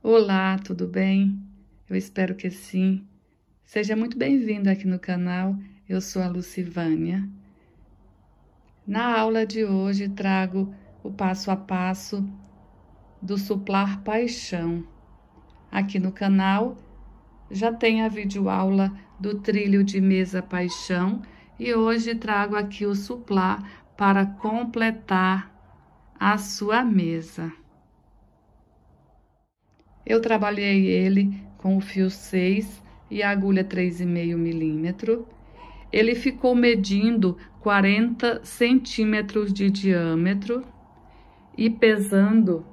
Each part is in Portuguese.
Olá, tudo bem? Eu espero que sim. Seja muito bem-vindo aqui no canal. Eu sou a Lucivânia. Na aula de hoje trago o passo a passo do suplar paixão. Aqui no canal já tem a videoaula do trilho de mesa paixão e hoje trago aqui o suplar para completar a sua mesa. Eu trabalhei ele com o fio 6 e a agulha 3,5 milímetro. Ele ficou medindo 40 centímetros de diâmetro e pesando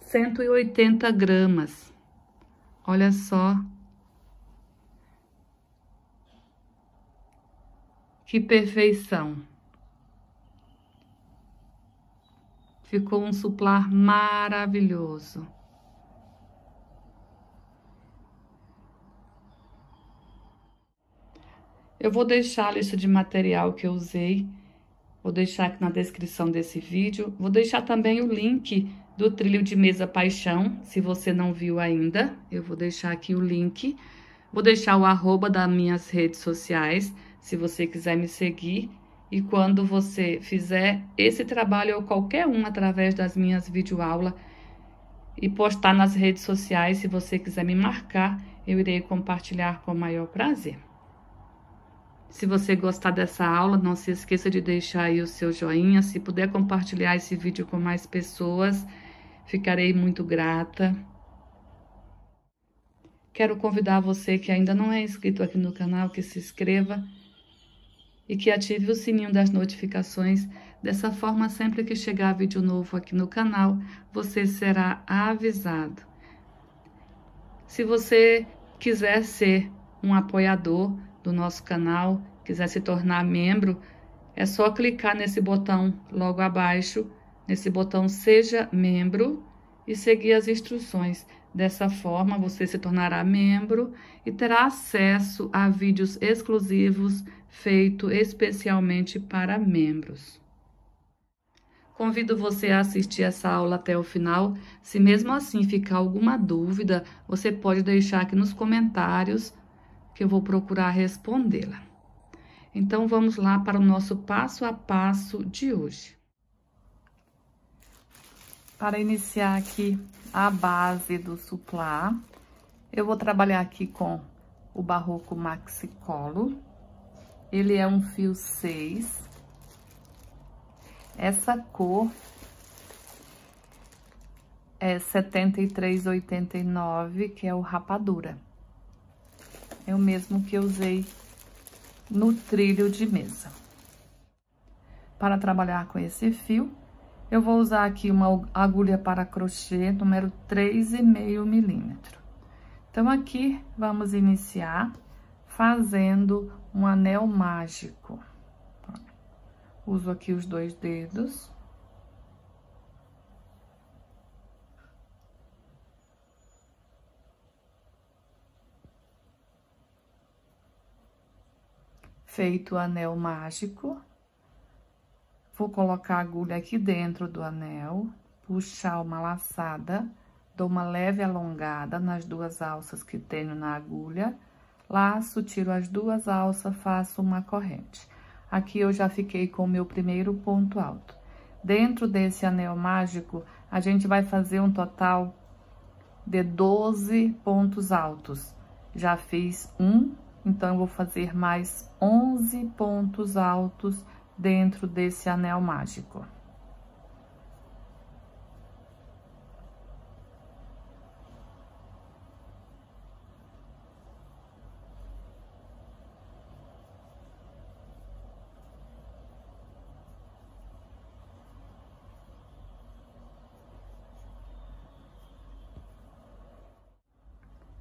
180 gramas. Olha só que perfeição. Ficou um suplar maravilhoso. Eu vou deixar a lista de material que eu usei, vou deixar aqui na descrição desse vídeo. Vou deixar também o link do trilho de mesa paixão, se você não viu ainda. Eu vou deixar aqui o link. Vou deixar o arroba das minhas redes sociais, se você quiser me seguir. E quando você fizer esse trabalho ou qualquer um através das minhas videoaulas e postar nas redes sociais, se você quiser me marcar, eu irei compartilhar com o maior prazer. Se você gostar dessa aula, não se esqueça de deixar aí o seu joinha. Se puder compartilhar esse vídeo com mais pessoas, ficarei muito grata. Quero convidar você que ainda não é inscrito aqui no canal, que se inscreva e que ative o sininho das notificações. Dessa forma, sempre que chegar vídeo novo aqui no canal, você será avisado. Se você quiser ser um apoiador do nosso canal, quiser se tornar membro, é só clicar nesse botão logo abaixo, nesse botão Seja Membro, e seguir as instruções. Dessa forma, você se tornará membro e terá acesso a vídeos exclusivos feitos especialmente para membros. Convido você a assistir essa aula até o final. Se mesmo assim ficar alguma dúvida, você pode deixar aqui nos comentários, que eu vou procurar respondê-la. Então, vamos lá para o nosso passo a passo de hoje. Para iniciar aqui a base do suplar, eu vou trabalhar aqui com o Barroco Maxi Color. Ele é um fio 6. Essa cor é 73,89, que é o Rapadura. É o mesmo que eu usei no trilho de mesa. Para trabalhar com esse fio, eu vou usar aqui uma agulha para crochê número 3,5 milímetro. Então, aqui vamos iniciar fazendo um anel mágico. Uso aqui os 2 dedos. Feito o anel mágico, vou colocar a agulha aqui dentro do anel, puxar uma laçada, dou uma leve alongada nas 2 alças que tenho na agulha, laço, tiro as 2 alças, faço uma corrente. Aqui eu já fiquei com o meu primeiro ponto alto. Dentro desse anel mágico, a gente vai fazer um total de 12 pontos altos. Já fiz um. Então, eu vou fazer mais 11 pontos altos dentro desse anel mágico.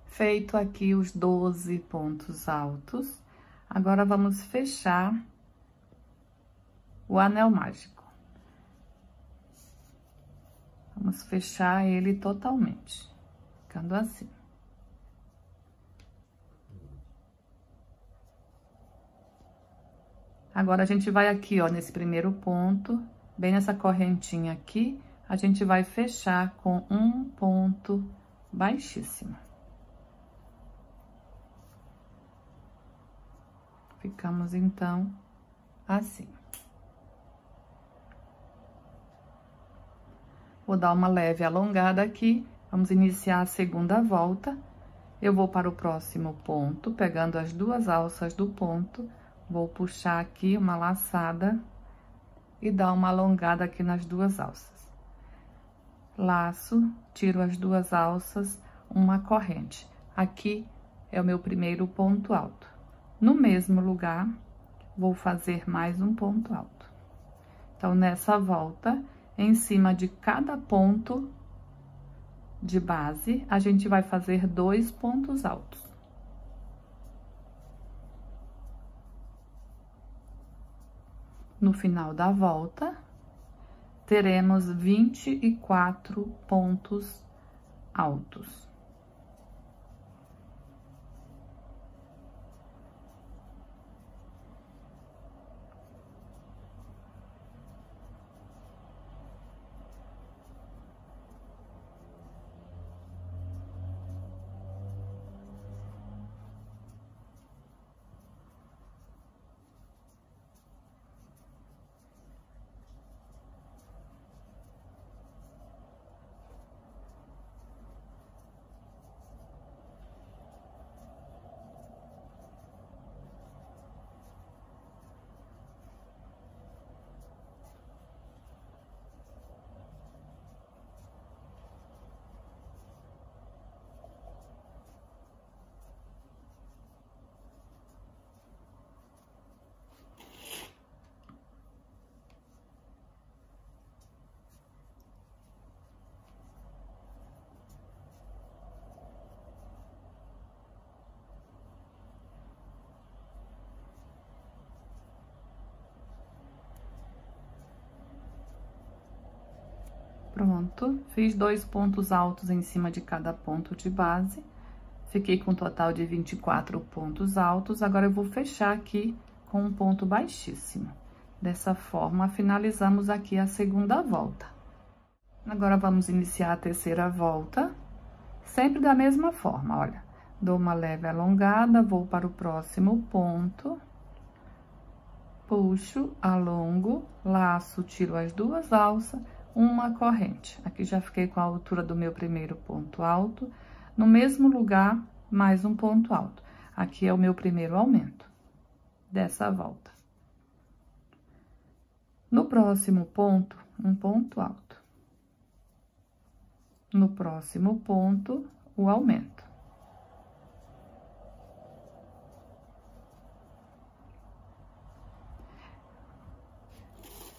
Feito aqui os 12 pontos altos, agora vamos fechar o anel mágico. Vamos fechar ele totalmente, ficando assim. Agora, a gente vai aqui, ó, nesse primeiro ponto, bem nessa correntinha aqui, a gente vai fechar com um ponto baixíssimo. Ficamos, então, assim. Vou dar uma leve alongada aqui, vamos iniciar a segunda volta. Eu vou para o próximo ponto, pegando as duas alças do ponto, vou puxar aqui uma laçada e dar uma alongada aqui nas duas alças. Laço, tiro as duas alças, uma corrente. Aqui é o meu primeiro ponto alto. No mesmo lugar, vou fazer mais um ponto alto. Então, nessa volta, em cima de cada ponto de base, a gente vai fazer 2 pontos altos. No final da volta, teremos 24 pontos altos. Pronto, fiz 2 pontos altos em cima de cada ponto de base. Fiquei com um total de 24 pontos altos. Agora, eu vou fechar aqui com um ponto baixíssimo. Dessa forma, finalizamos aqui a segunda volta. Agora, vamos iniciar a terceira volta, sempre da mesma forma, olha. Dou uma leve alongada, vou para o próximo ponto. Puxo, alongo, laço, tiro as duas alças, uma corrente. Aqui já fiquei com a altura do meu primeiro ponto alto. No mesmo lugar, mais um ponto alto. Aqui é o meu primeiro aumento dessa volta. No próximo ponto, um ponto alto. No próximo ponto, o aumento.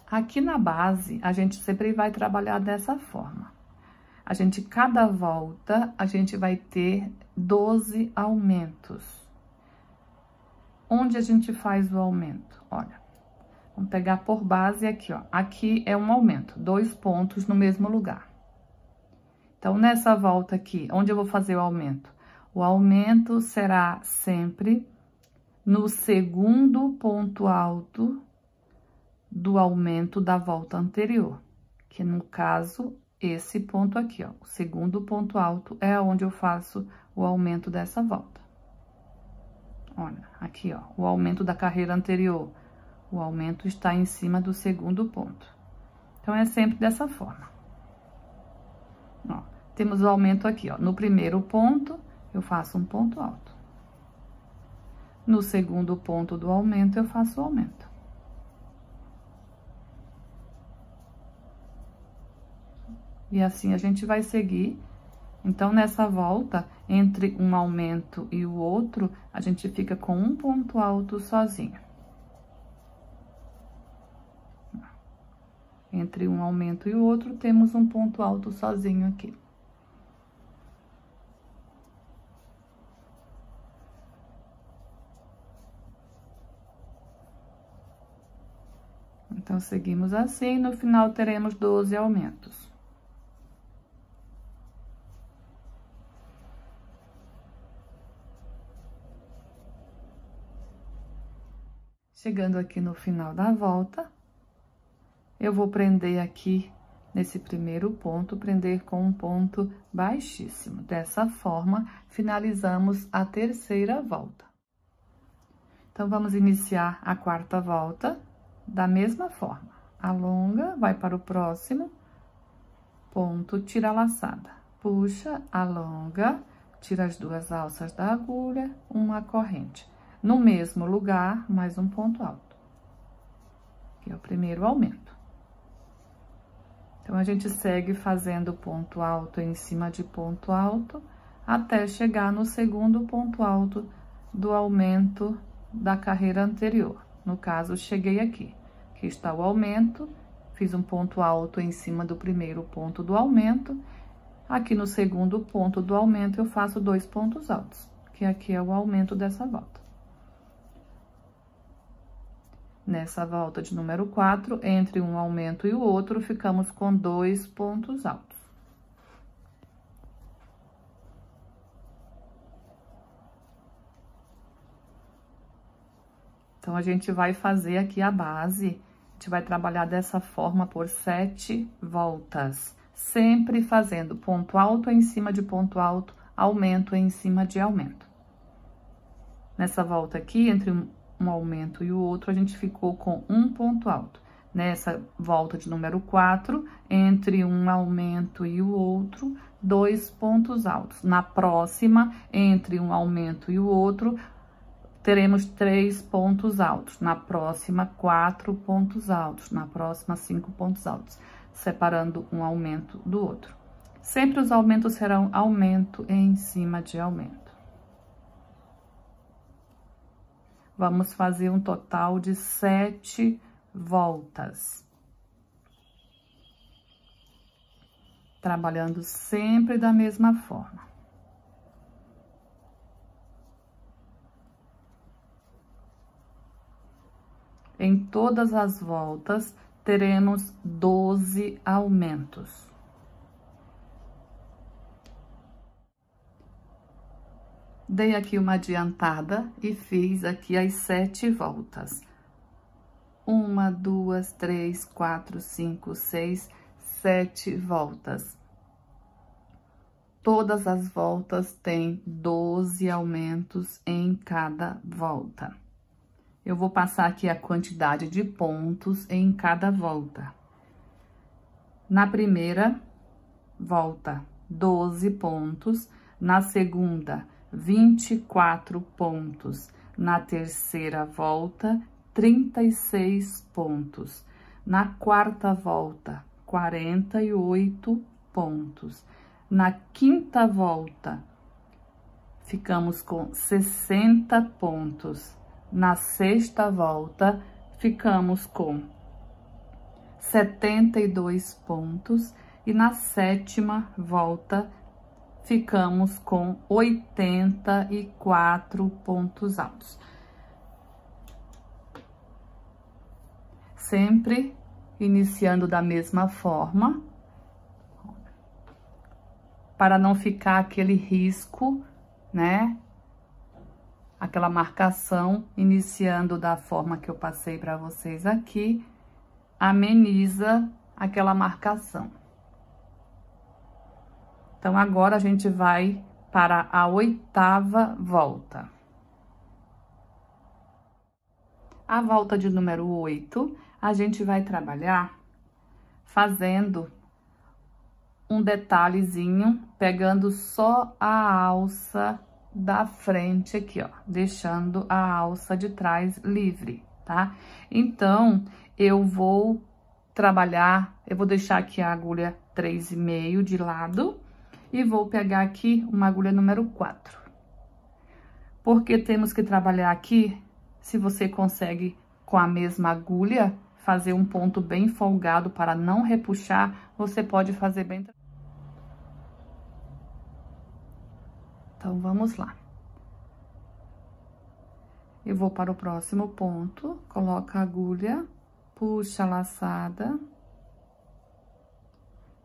Aqui na base, a gente sempre vai trabalhar dessa forma. Cada volta, a gente vai ter 12 aumentos. Onde a gente faz o aumento? Olha, vamos pegar por base aqui, ó. Aqui é um aumento, 2 pontos no mesmo lugar. Então, nessa volta aqui, onde eu vou fazer o aumento? O aumento será sempre no segundo ponto alto do aumento da volta anterior, que no caso, esse ponto aqui, ó, o segundo ponto alto é onde eu faço o aumento dessa volta. Olha, aqui, ó, o aumento da carreira anterior, o aumento está em cima do segundo ponto. Então, é sempre dessa forma. Ó, temos o aumento aqui, ó, no primeiro ponto, eu faço um ponto alto. No segundo ponto do aumento, eu faço o aumento. E assim a gente vai seguir. Então, nessa volta, entre um aumento e o outro, a gente fica com um ponto alto sozinho. Entre um aumento e o outro, temos um ponto alto sozinho aqui. Então, seguimos assim, no final teremos 12 aumentos. Chegando aqui no final da volta, eu vou prender aqui nesse primeiro ponto, prender com um ponto baixíssimo. Dessa forma, finalizamos a terceira volta. Então, vamos iniciar a quarta volta da mesma forma. Alonga, vai para o próximo ponto, tira a laçada. Puxa, alonga, tira as duas alças da agulha, uma corrente. No mesmo lugar, mais um ponto alto, que é o primeiro aumento. Então, a gente segue fazendo ponto alto em cima de ponto alto, até chegar no segundo ponto alto do aumento da carreira anterior. No caso, cheguei aqui. Aqui está o aumento, fiz um ponto alto em cima do primeiro ponto do aumento. Aqui no segundo ponto do aumento, eu faço 2 pontos altos, que aqui é o aumento dessa volta. Nessa volta de número 4, entre um aumento e o outro, ficamos com 2 pontos altos. Então, a gente vai fazer aqui a base, a gente vai trabalhar dessa forma por 7 voltas. Sempre fazendo ponto alto em cima de ponto alto, aumento em cima de aumento. Nessa volta aqui, entre um aumento e o outro, a gente ficou com um ponto alto. Nessa volta de número 4, entre um aumento e o outro, 2 pontos altos. Na próxima, entre um aumento e o outro, teremos 3 pontos altos. Na próxima, 4 pontos altos. Na próxima, 5 pontos altos, separando um aumento do outro. Sempre os aumentos serão aumento em cima de aumento. Vamos fazer um total de 7 voltas. Trabalhando sempre da mesma forma. Em todas as voltas, teremos 12 aumentos. Dei aqui uma adiantada e fiz aqui as 7 voltas. 1, 2, 3, 4, 5, 6, 7 voltas. Todas as voltas têm 12 aumentos em cada volta. Eu vou passar aqui a quantidade de pontos em cada volta. Na primeira volta, 12 pontos. Na segunda, 24 pontos. Na terceira volta, 36 pontos. Na quarta volta, 48 pontos. Na quinta volta, ficamos com 60 pontos. Na sexta volta, ficamos com 72 pontos. E na sétima volta, ficamos com 84 pontos altos. Sempre iniciando da mesma forma, para não ficar aquele risco, né? Aquela marcação, iniciando da forma que eu passei para vocês aqui, ameniza aquela marcação. Então, agora a gente vai para a 8ª volta. A volta de número 8, a gente vai trabalhar fazendo um detalhezinho, pegando só a alça da frente aqui, ó, deixando a alça de trás livre, tá? Então, eu vou trabalhar, eu vou deixar aqui a agulha 3,5 de lado e vou pegar aqui uma agulha número 4. Porque temos que trabalhar aqui, se você consegue com a mesma agulha fazer um ponto bem folgado para não repuxar, você pode fazer bem. Então, vamos lá. Eu vou para o próximo ponto, coloco a agulha, puxa a laçada.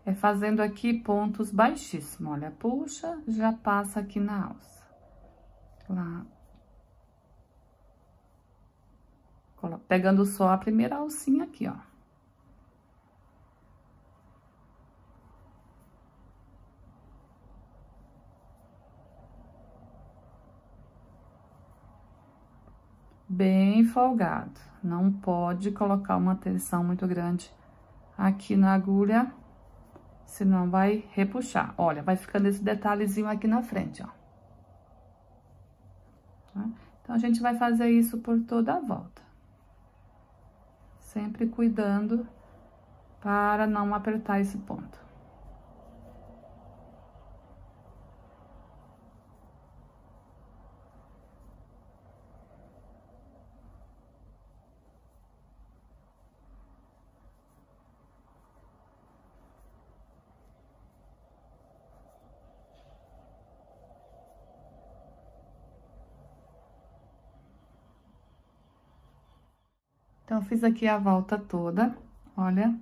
É fazendo aqui pontos baixíssimos, olha, puxa, já passa aqui na alça. Lá. Pegando só a primeira alcinha aqui, ó. bem folgado. Não pode colocar uma tensão muito grande aqui na agulha, senão vai repuxar. Olha, vai ficando esse detalhezinho aqui na frente, ó. Tá? Então, a gente vai fazer isso por toda a volta. Sempre cuidando para não apertar esse ponto. Então, fiz aqui a volta toda, olha.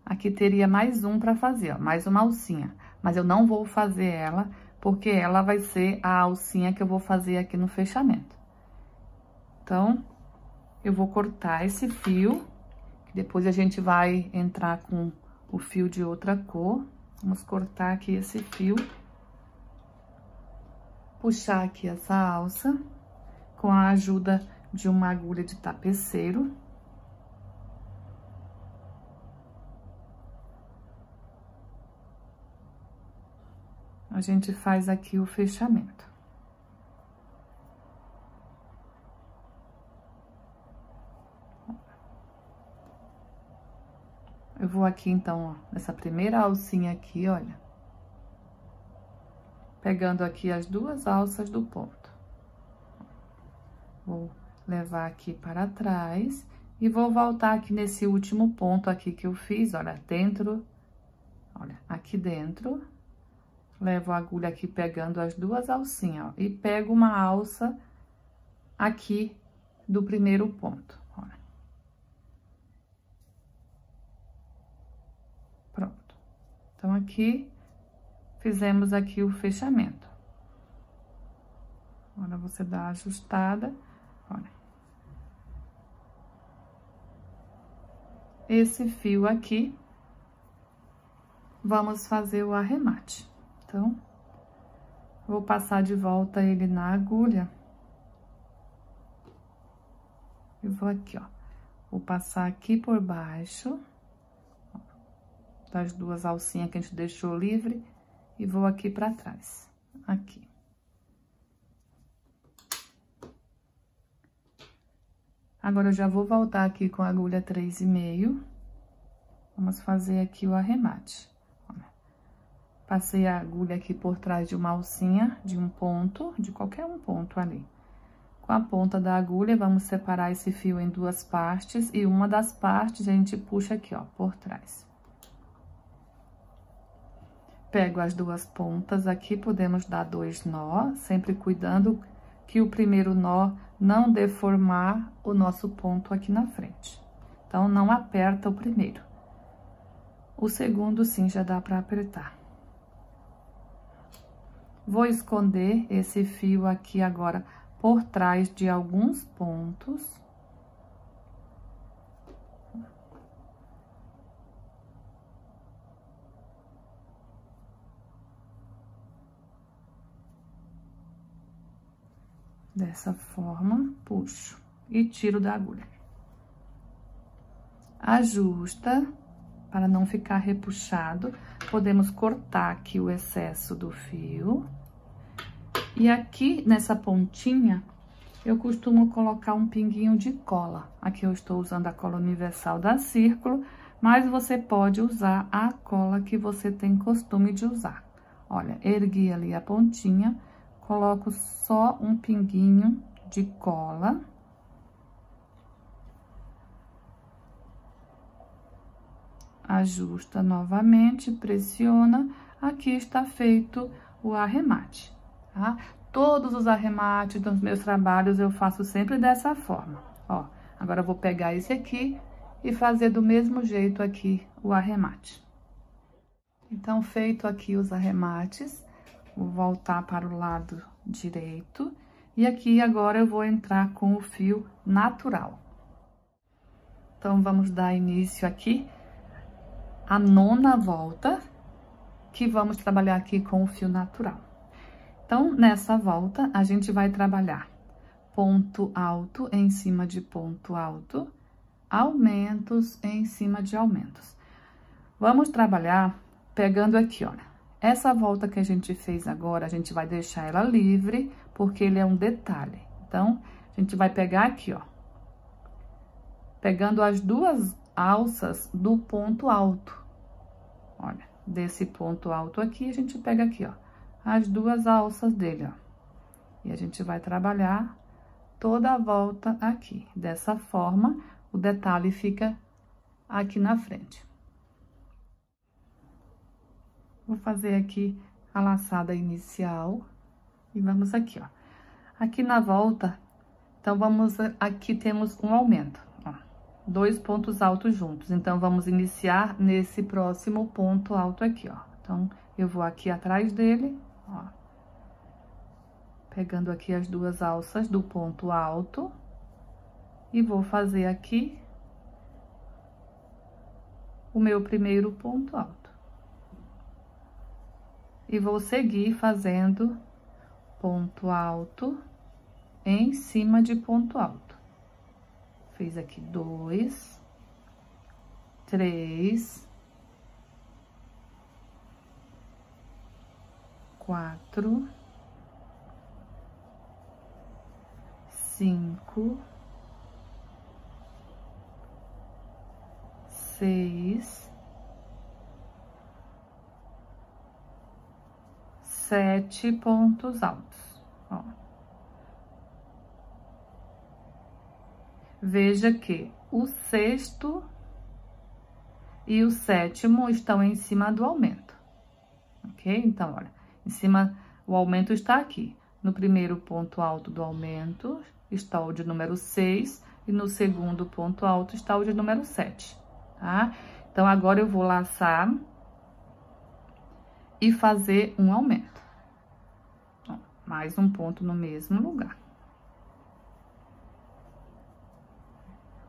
Aqui teria mais um pra fazer, ó, mais uma alcinha. Mas eu não vou fazer ela, porque ela vai ser a alcinha que eu vou fazer aqui no fechamento. Então, eu vou cortar esse fio, que depois a gente vai entrar com o fio de outra cor. Vamos cortar aqui esse fio. Puxar aqui essa alça, com a ajuda de uma agulha de tapeceiro. A gente faz aqui o fechamento. Eu vou aqui, então, ó, nessa primeira alcinha aqui, olha. Pegando aqui as duas alças do ponto. Vou levar aqui para trás e vou voltar aqui nesse último ponto aqui que eu fiz, olha, dentro, olha, aqui dentro, levo a agulha aqui pegando as duas alcinhas, ó, e pego uma alça aqui do primeiro ponto, olha. Pronto. Então, aqui, fizemos aqui o fechamento. Agora, você dá a ajustada, olha. Esse fio aqui, vamos fazer o arremate. Então, vou passar de volta ele na agulha. Eu vou aqui, ó. Vou passar aqui por baixo, ó, das duas alcinhas que a gente deixou livre, e vou aqui pra trás, aqui. Agora, eu já vou voltar aqui com a agulha 3,5. Vamos fazer aqui o arremate. Olha. Passei a agulha aqui por trás de uma alcinha, de um ponto, de qualquer um ponto ali. Com a ponta da agulha, vamos separar esse fio em duas partes, e uma das partes a gente puxa aqui, ó, por trás. Pego as duas pontas aqui, podemos dar 2 nós, sempre cuidando que o primeiro nó não deformar o nosso ponto aqui na frente. Então, não aperta o primeiro. O segundo, sim, já dá pra apertar. Vou esconder esse fio aqui agora por trás de alguns pontos. Dessa forma, puxo e tiro da agulha. Ajusta, para não ficar repuxado. Podemos cortar aqui o excesso do fio. E aqui, nessa pontinha, eu costumo colocar um pinguinho de cola. Aqui eu estou usando a cola universal da Círculo, mas você pode usar a cola que você tem costume de usar. Olha, ergui ali a pontinha. Coloco só um pinguinho de cola. Ajusta novamente, pressiona. Aqui está feito o arremate, tá? Todos os arremates dos meus trabalhos eu faço sempre dessa forma, ó. Agora, eu vou pegar esse aqui e fazer do mesmo jeito aqui o arremate. Então, feito aqui os arremates, vou voltar para o lado direito. E aqui, agora, eu vou entrar com o fio natural. Então, vamos dar início aqui a 9ª volta, que vamos trabalhar aqui com o fio natural. Então, nessa volta, a gente vai trabalhar ponto alto em cima de ponto alto, aumentos em cima de aumentos. Vamos trabalhar pegando aqui, olha. Essa volta que a gente fez agora, a gente vai deixar ela livre, porque ele é um detalhe. Então, a gente vai pegar aqui, ó. Pegando as duas alças do ponto alto. Olha, desse ponto alto aqui, a gente pega aqui, ó. As duas alças dele, ó. E a gente vai trabalhar toda a volta aqui. Dessa forma, o detalhe fica aqui na frente. Vou fazer aqui a laçada inicial e vamos aqui, ó. Aqui na volta, então, aqui temos um aumento, ó. 2 pontos altos juntos. Então, vamos iniciar nesse próximo ponto alto aqui, ó. Então, eu vou aqui atrás dele, ó. Pegando aqui as duas alças do ponto alto. E vou fazer aqui o meu primeiro ponto alto. E vou seguir fazendo ponto alto em cima de ponto alto. Fiz aqui 2, 3, 4, 5, 6, 7 pontos altos, ó. Veja que o sexto e o sétimo estão em cima do aumento, ok? Então, olha, em cima, o aumento está aqui. No primeiro ponto alto do aumento está o de número 6 e no segundo ponto alto está o de número 7, tá? Então, agora eu vou laçar e fazer um aumento. Ó, mais um ponto no mesmo lugar.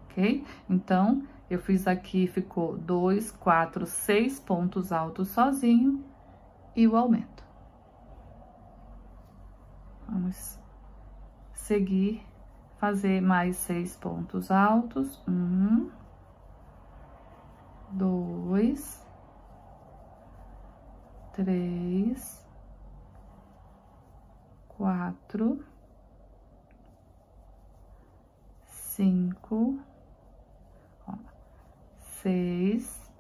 Ok? Então, eu fiz aqui, ficou 2, 4, 6 pontos altos sozinho e o aumento. Vamos seguir, fazer mais 6 pontos altos. 1, 2, 3, 4, 5, 6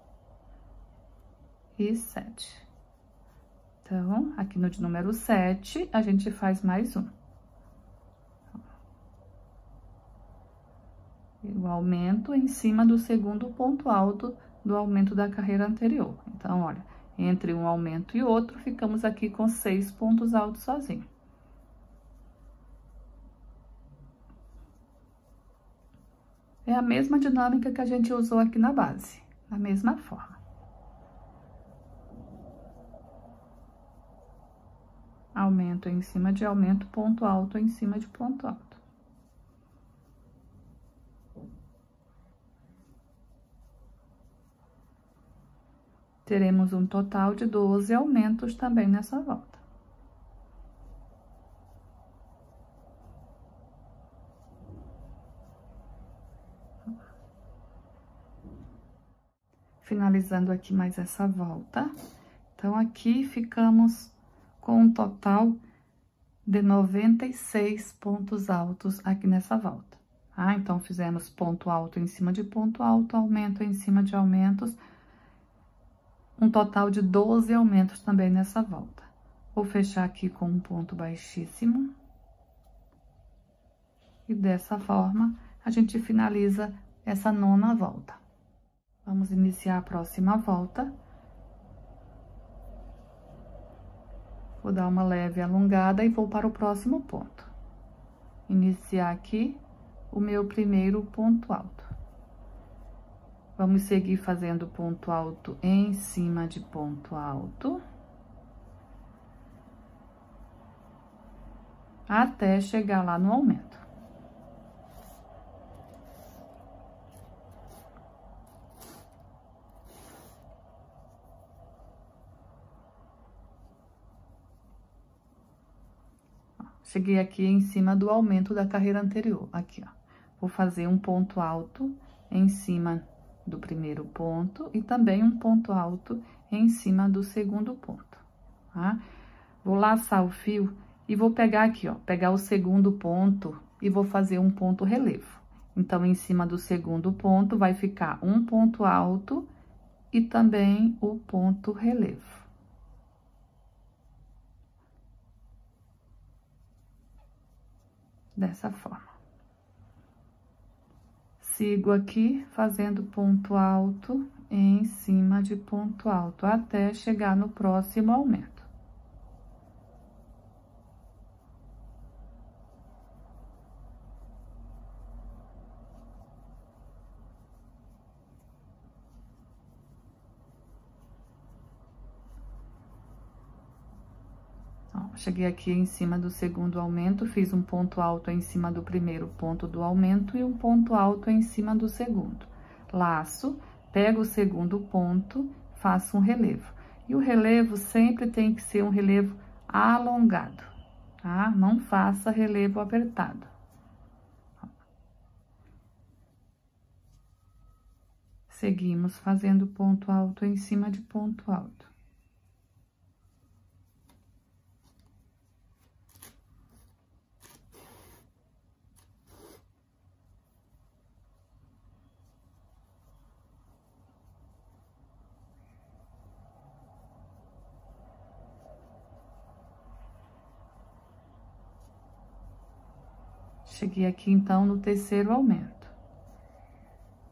e 7. Então, aqui no de número 7, a gente faz mais um. O aumento em cima do segundo ponto alto do aumento da carreira anterior. Então, olha, entre um aumento e outro, ficamos aqui com 6 pontos altos sozinho. É a mesma dinâmica que a gente usou aqui na base, da mesma forma. Aumento em cima de aumento, ponto alto em cima de ponto alto. Teremos um total de 12 aumentos também nessa volta. Finalizando aqui mais essa volta. Então, aqui ficamos com um total de 96 pontos altos aqui nessa volta. Ah, então, fizemos ponto alto em cima de ponto alto, aumento em cima de aumentos, um total de 12 aumentos também nessa volta. Vou fechar aqui com um ponto baixíssimo. E dessa forma, a gente finaliza essa 9ª volta. Vamos iniciar a próxima volta. Vou dar uma leve alongada e vou para o próximo ponto. Iniciar aqui o meu primeiro ponto alto. Vamos seguir fazendo ponto alto em cima de ponto alto. Até chegar lá no aumento. cheguei aqui em cima do aumento da carreira anterior, aqui, ó. Vou fazer um ponto alto em cima do primeiro ponto e também um ponto alto em cima do segundo ponto, tá? Vou laçar o fio e vou pegar aqui, ó, pegar o segundo ponto e vou fazer um ponto relevo. Então, em cima do segundo ponto, vai ficar um ponto alto e também o ponto relevo. Dessa forma. Sigo aqui fazendo ponto alto em cima de ponto alto, até chegar no próximo aumento. Cheguei aqui em cima do segundo aumento, fiz um ponto alto em cima do primeiro ponto do aumento e um ponto alto em cima do segundo. Laço, pego o segundo ponto, faço um relevo. E o relevo sempre tem que ser um relevo alongado, tá? Não faça relevo apertado. Seguimos fazendo ponto alto em cima de ponto alto. Cheguei aqui, então, no terceiro aumento.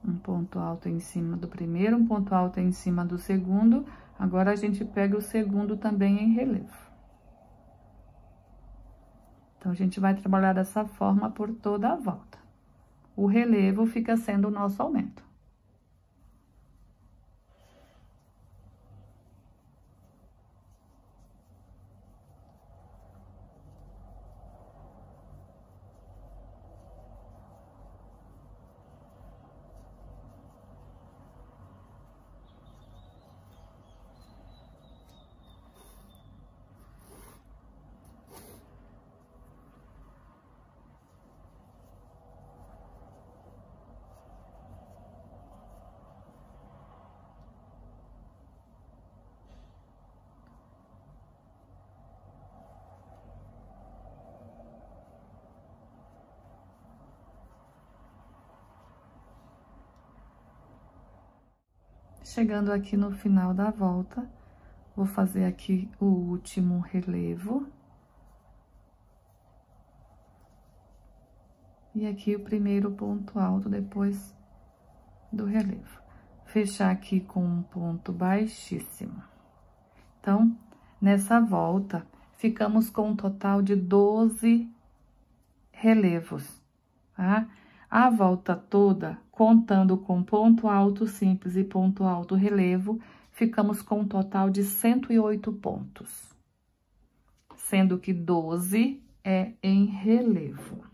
Um ponto alto em cima do primeiro, um ponto alto em cima do segundo. Agora, a gente pega o segundo também em relevo. Então, a gente vai trabalhar dessa forma por toda a volta. O relevo fica sendo o nosso aumento. Chegando aqui no final da volta, vou fazer aqui o último relevo. E aqui o primeiro ponto alto depois do relevo. Fechar aqui com um ponto baixíssimo. Então, nessa volta, ficamos com um total de 12 relevos, tá? A volta toda, contando com ponto alto simples e ponto alto relevo, ficamos com um total de 108 pontos. Sendo que 12 é em relevo,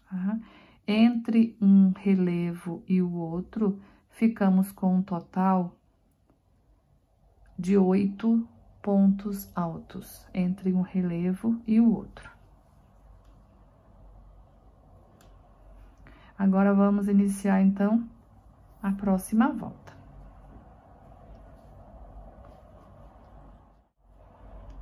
tá? Entre um relevo e o outro, ficamos com um total de 8 pontos altos, entre um relevo e o outro. Agora, vamos iniciar, então, a próxima volta.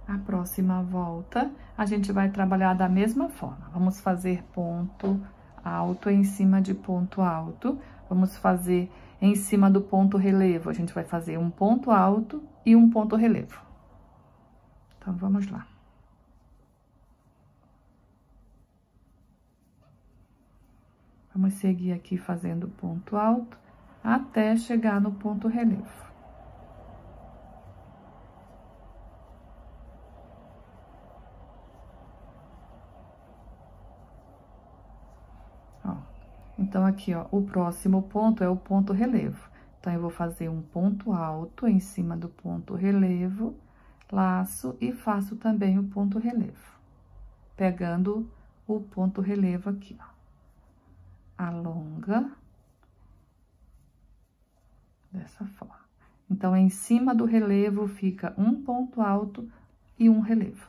A próxima volta, a gente vai trabalhar da mesma forma. Vamos fazer ponto alto em cima de ponto alto. Vamos fazer em cima do ponto relevo. A gente vai fazer um ponto alto e um ponto relevo. Então, vamos lá. Vamos seguir aqui fazendo ponto alto até chegar no ponto relevo. Ó, então, aqui, ó, o próximo ponto é o ponto relevo. Então, eu vou fazer um ponto alto em cima do ponto relevo, laço e faço também o ponto relevo, pegando o ponto relevo aqui, ó. Alonga, dessa forma. Então, em cima do relevo fica um ponto alto e um relevo.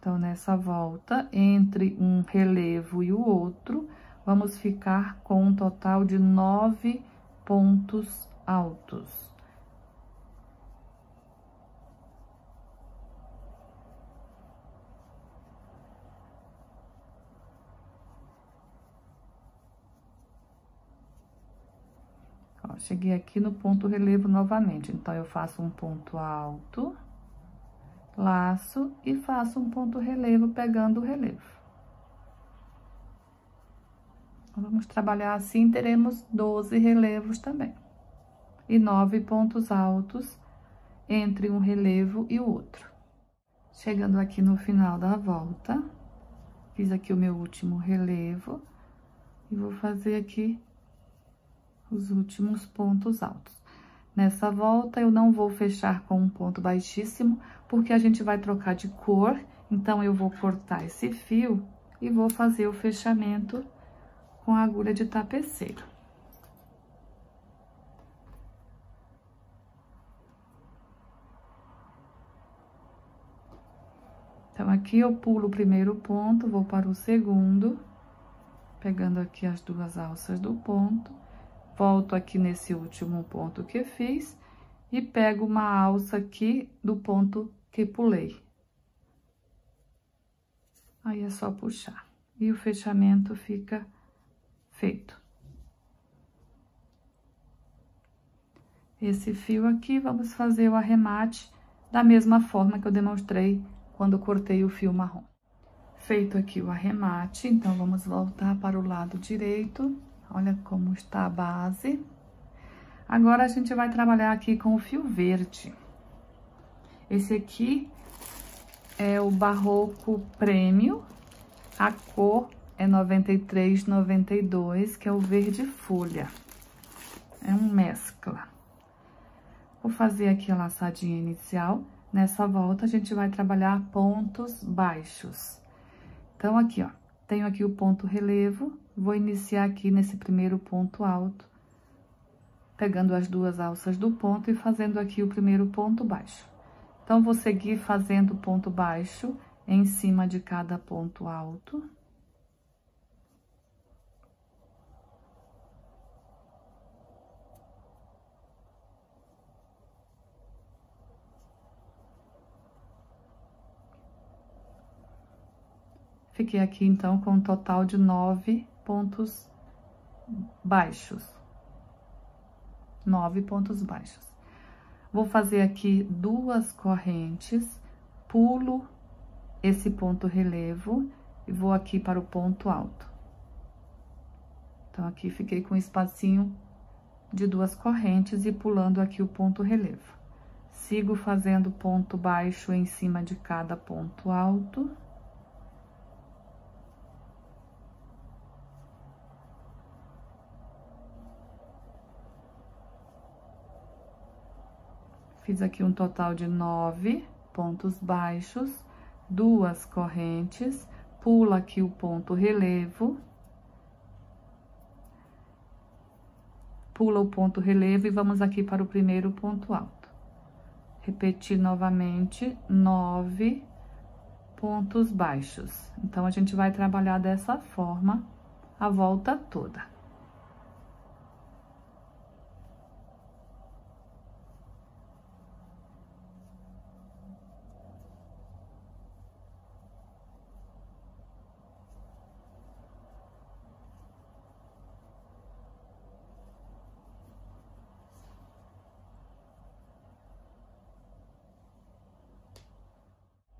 Então, nessa volta, entre um relevo e o outro, vamos ficar com um total de 9 pontos altos. Ó, cheguei aqui no ponto relevo novamente, então, eu faço um ponto alto, laço e faço um ponto relevo pegando o relevo. Vamos trabalhar assim, teremos 12 relevos também. E 9 pontos altos entre um relevo e o outro. Chegando aqui no final da volta, fiz aqui o meu último relevo e vou fazer aqui os últimos pontos altos. Nessa volta, eu não vou fechar com um ponto baixíssimo, porque a gente vai trocar de cor, então, eu vou cortar esse fio e vou fazer o fechamento com a agulha de tapeceiro. Então, aqui eu pulo o primeiro ponto, vou para o segundo, pegando aqui as duas alças do ponto, volto aqui nesse último ponto que fiz e pego uma alça aqui do ponto que pulei. Aí, é só puxar. E o fechamento fica feito. Esse fio aqui, vamos fazer o arremate da mesma forma que eu demonstrei quando eu cortei o fio marrom. Feito aqui o arremate, então, vamos voltar para o lado direito. Olha como está a base. Agora, a gente vai trabalhar aqui com o fio verde. Esse aqui é o Barroco Prêmio. A cor é 9392, que é o verde folha. É um mescla. Vou fazer aqui a laçadinha inicial. Nessa volta, a gente vai trabalhar pontos baixos. Então, aqui, ó, tenho aqui o ponto relevo. Vou iniciar aqui nesse primeiro ponto alto, pegando as duas alças do ponto e fazendo aqui o primeiro ponto baixo. Então, vou seguir fazendo ponto baixo em cima de cada ponto alto. Fiquei aqui, então, com um total de 9 pontos baixos. 9 pontos baixos. Vou fazer aqui 2 correntes, pulo esse ponto relevo e vou aqui para o ponto alto. Então, aqui fiquei com um espacinho de 2 correntes e pulando aqui o ponto relevo. Sigo fazendo ponto baixo em cima de cada ponto alto. Fiz aqui um total de 9 pontos baixos, 2 correntes, pula aqui o ponto relevo, pula o ponto relevo e vamos aqui para o primeiro ponto alto. Repetir novamente 9 pontos baixos. Então, a gente vai trabalhar dessa forma a volta toda.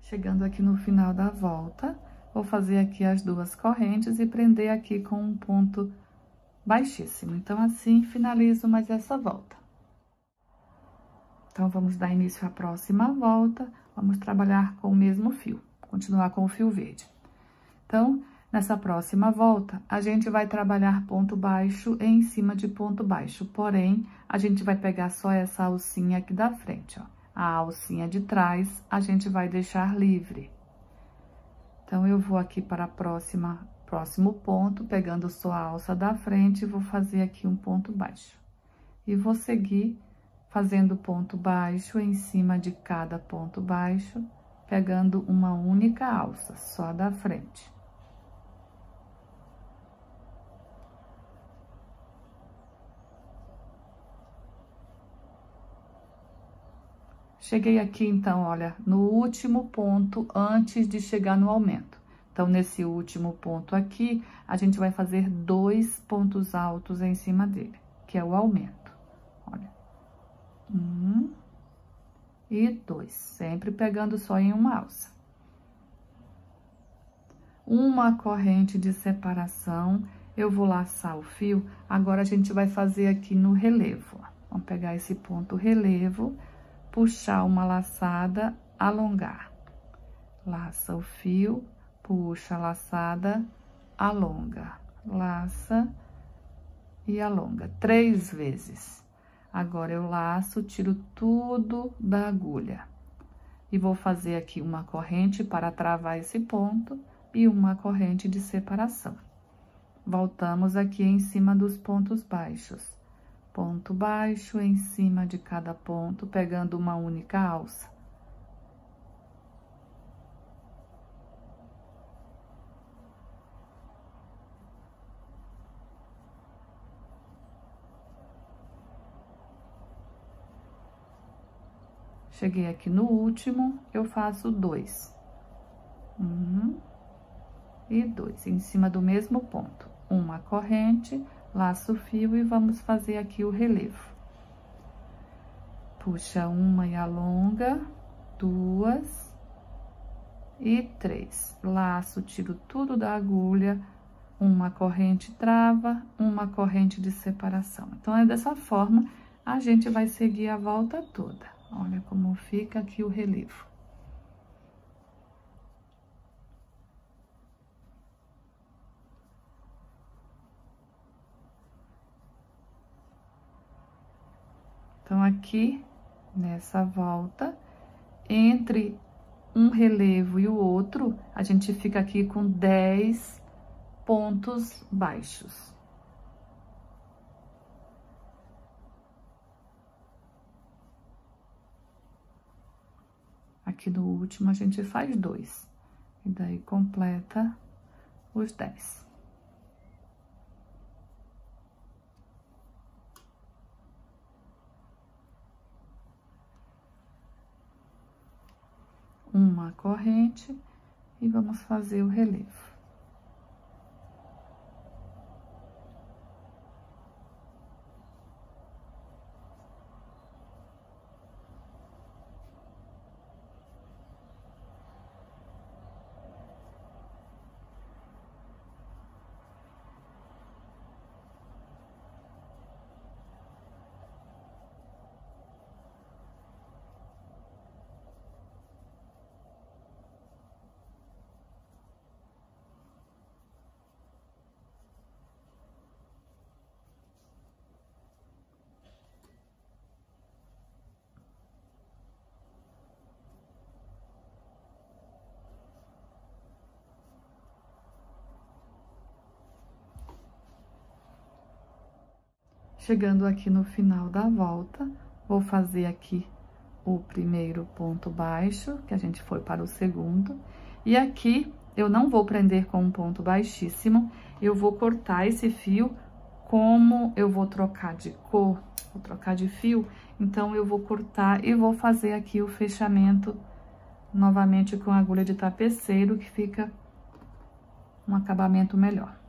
Chegando aqui no final da volta, vou fazer aqui as 2 correntes e prender aqui com um ponto baixíssimo. Então, assim, finalizo mais essa volta. Então, vamos dar início à próxima volta, vamos trabalhar com o mesmo fio, continuar com o fio verde. Então, nessa próxima volta, a gente vai trabalhar ponto baixo em cima de ponto baixo, porém, a gente vai pegar só essa alcinha aqui da frente, ó. A alcinha de trás, a gente vai deixar livre. Então, eu vou aqui para próximo ponto, pegando só a alça da frente, vou fazer aqui um ponto baixo. E vou seguir fazendo ponto baixo em cima de cada ponto baixo, pegando uma única alça, só da frente. Cheguei aqui, então, olha, no último ponto antes de chegar no aumento. Então, nesse último ponto aqui, a gente vai fazer 2 pontos altos em cima dele, que é o aumento. Olha, 1 e 2, sempre pegando só em uma alça. Uma corrente de separação, eu vou laçar o fio, agora a gente vai fazer aqui no relevo. Ó. Vamos pegar esse ponto relevo, puxar uma laçada, alongar. Laça o fio, puxa a laçada, alonga. Laça e alonga 3 vezes. Agora, eu laço, tiro tudo da agulha. E vou fazer aqui uma corrente para travar esse ponto e uma corrente de separação. Voltamos aqui em cima dos pontos baixos. Ponto baixo em cima de cada ponto, pegando uma única alça. Cheguei aqui no último, eu faço 2. 1 e 2, em cima do mesmo ponto. Uma corrente, laço o fio e vamos fazer aqui o relevo. Puxa uma e alonga, 2 e 3. Laço, tiro tudo da agulha, uma corrente trava, uma corrente de separação. Então, é dessa forma, a gente vai seguir a volta toda. Olha como fica aqui o relevo. Então, aqui, nessa volta, entre um relevo e o outro, a gente fica aqui com 10 pontos baixos. Aqui no último, a gente faz 2. E daí, completa os 10. Uma corrente e vamos fazer o relevo. Chegando aqui no final da volta, vou fazer aqui o primeiro ponto baixo, que a gente foi para o segundo. E aqui, eu não vou prender com um ponto baixíssimo, eu vou cortar esse fio, como eu vou trocar de cor, vou trocar de fio, então eu vou cortar e vou fazer aqui o fechamento novamente com agulha de tapeceiro, que fica um acabamento melhor.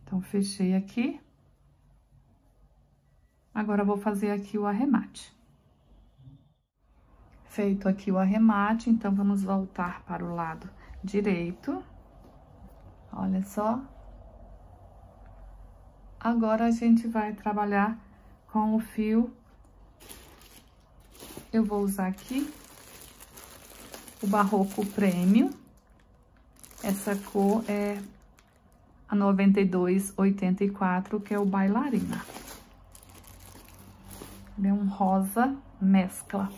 Então, fechei aqui. Agora, vou fazer aqui o arremate. Feito aqui o arremate, então, vamos voltar para o lado direito. Olha só. Agora, a gente vai trabalhar com o fio. Eu vou usar aqui o Barroco Premium. Essa cor é a 9284, que é o Bailarina. É um rosa mescla.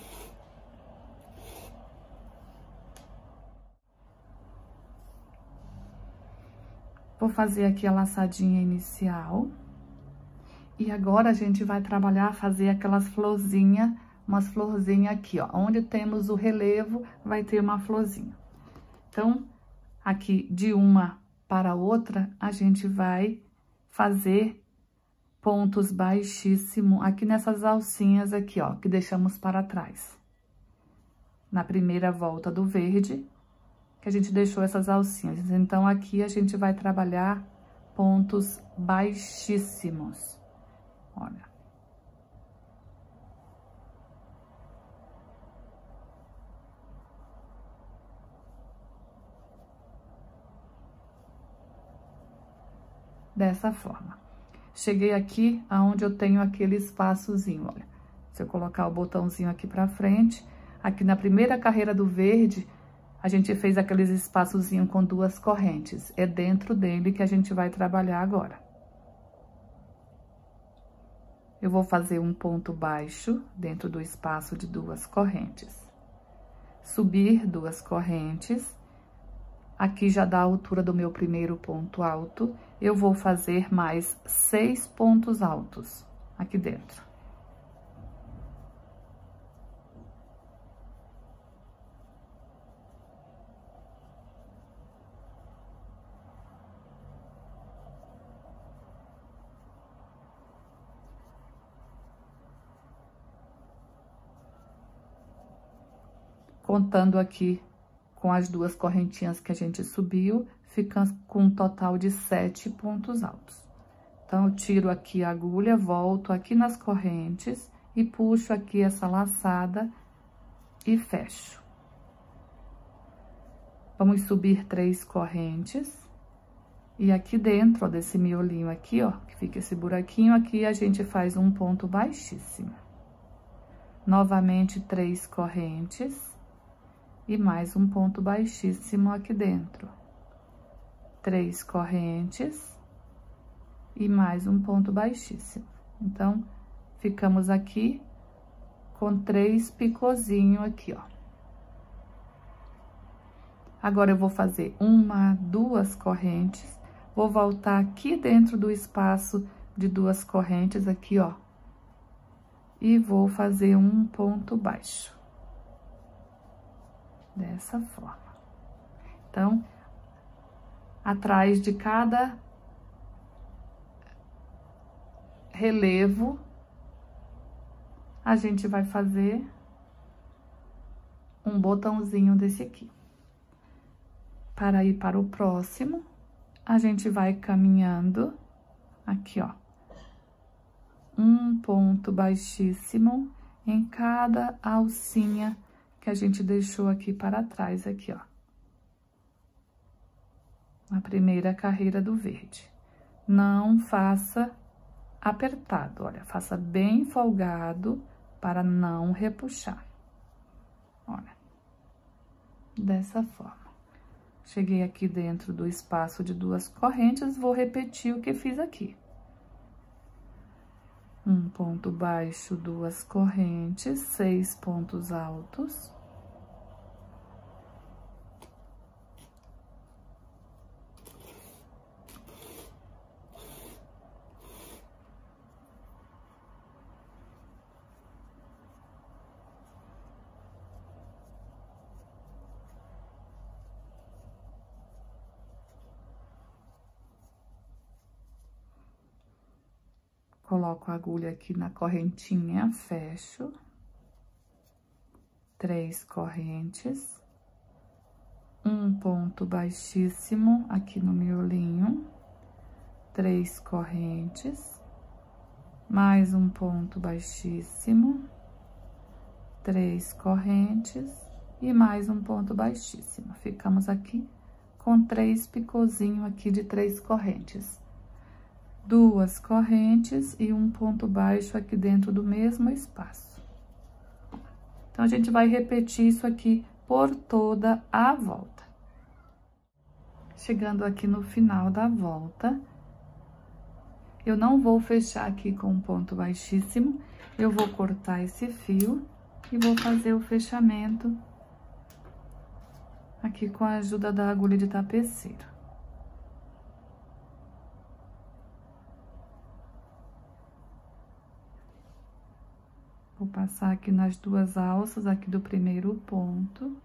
Vou fazer aqui a laçadinha inicial. E agora a gente vai trabalhar, fazer aquelas florzinhas, umas florzinhas aqui, ó. Onde temos o relevo, vai ter uma florzinha. Então, aqui de uma para a outra, a gente vai fazer pontos baixíssimos aqui nessas alcinhas aqui, ó, que deixamos para trás. Na primeira volta do verde, que a gente deixou essas alcinhas. Então, aqui a gente vai trabalhar pontos baixíssimos. Olha. Dessa forma. Cheguei aqui aonde eu tenho aquele espaçozinho, olha. Se eu colocar o botãozinho aqui pra frente, aqui na primeira carreira do verde, a gente fez aqueles espaçozinho com 2 correntes. É dentro dele que a gente vai trabalhar agora. Eu vou fazer um ponto baixo dentro do espaço de 2 correntes. Subir 2 correntes. Aqui já dá a altura do meu primeiro ponto alto. Eu vou fazer mais 6 pontos altos aqui dentro. Contando aqui com as 2 correntinhas que a gente subiu, fica com um total de 7 pontos altos. Então, eu tiro aqui a agulha, volto aqui nas correntes e puxo aqui essa laçada e fecho. Vamos subir 3 correntes. E aqui dentro, ó, desse miolinho aqui, ó, que fica esse buraquinho aqui, a gente faz um ponto baixíssimo. Novamente, 3 correntes. E mais um ponto baixíssimo aqui dentro. 3 correntes e mais um ponto baixíssimo. Então, ficamos aqui com 3 picozinhos aqui, ó. Agora, eu vou fazer 1, 2 correntes. Vou voltar aqui dentro do espaço de 2 correntes aqui, ó. E vou fazer um ponto baixo. Dessa forma. Então, atrás de cada relevo, a gente vai fazer um botãozinho desse aqui. Para ir para o próximo, a gente vai caminhando aqui, ó. Um ponto baixíssimo em cada alcinha que a gente deixou aqui para trás, aqui, ó. Na primeira carreira do verde. Não faça apertado, olha, faça bem folgado para não repuxar. Olha, dessa forma. Cheguei aqui dentro do espaço de 2 correntes, vou repetir o que fiz aqui. Um ponto baixo, 2 correntes, 6 pontos altos. Coloco a agulha aqui na correntinha, fecho. 3 correntes. Um ponto baixíssimo aqui no miolinho. 3 correntes. Mais um ponto baixíssimo. 3 correntes. E mais um ponto baixíssimo. Ficamos aqui com 3 picozinhos aqui de 3 correntes. 2 correntes e um ponto baixo aqui dentro do mesmo espaço. Então, a gente vai repetir isso aqui por toda a volta. Chegando aqui no final da volta, eu não vou fechar aqui com um ponto baixíssimo, eu vou cortar esse fio e vou fazer o fechamento aqui com a ajuda da agulha de tapeceiro. Vou passar aqui nas duas alças aqui do primeiro ponto